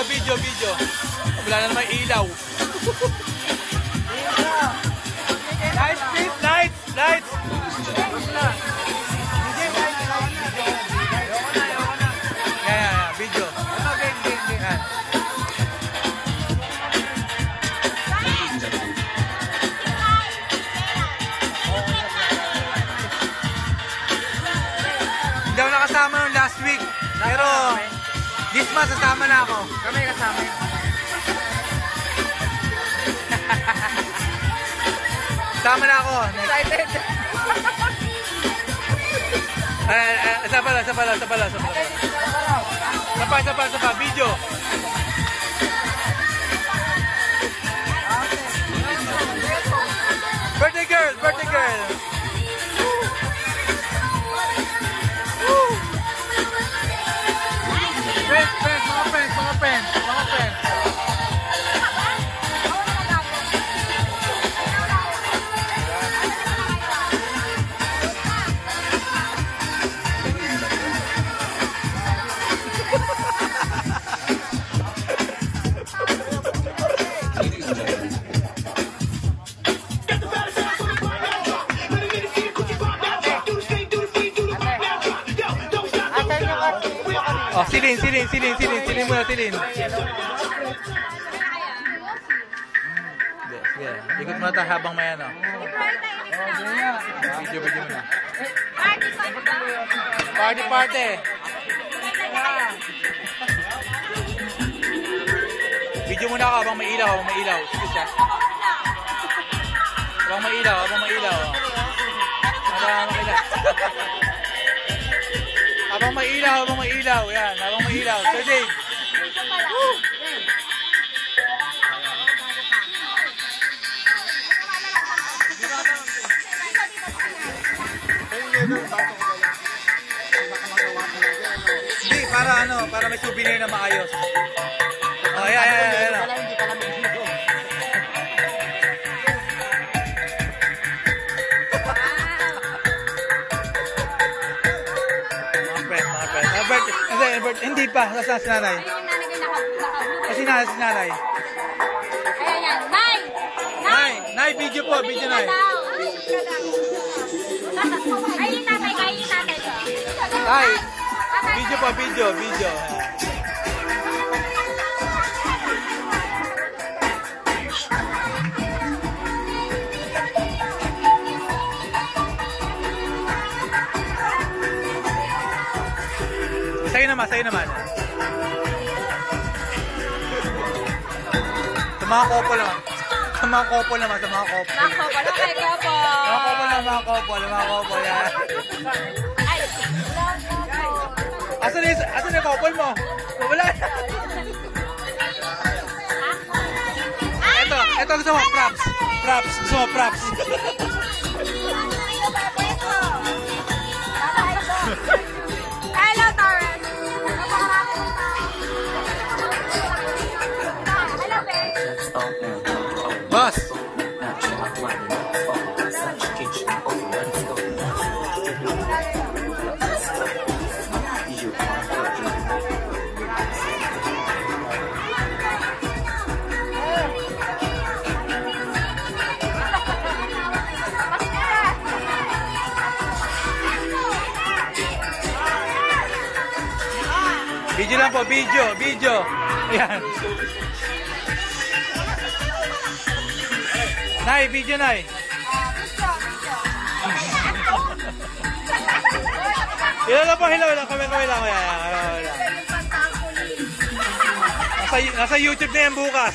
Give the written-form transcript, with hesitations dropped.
video. Wala na naman ilaw. Lights, please, lights. Yeah, video. Yan. Hindi ako nakasama nung last week. Pero this month sasama na ako. Kami kasama. Sama na ako. Excited. Isa pala. Sapa. Video. Birthday girl. Mga friends. Oh, silin muna. Sige. Ikot muna tayo habang may ano. Video muna. Party. Video muna ako habang may ilaw. Sige siya. Habang may ilaw. Habang may ilaw. Yan, habang may ilaw. Sir Dave. Hindi, para may souvenir na maayos. Oh, yan. Albert, hindi pa. Saan si nanay? Si nanay. Ayan. Nay, video po. Nay. Ay, yung tatay. Nay, video. Sa'yo naman. Sa mga couple naman. Mga couple. Yan. Asan yung couple mo? Wala. Ito gusto mo, props. Gusto mo, props. Hello, Taurus. Boss. Video lang po, video. Ayan. Nay, video, Nay. Hello lang po, hello lang. Kami lang. Nasa YouTube na yan bukas.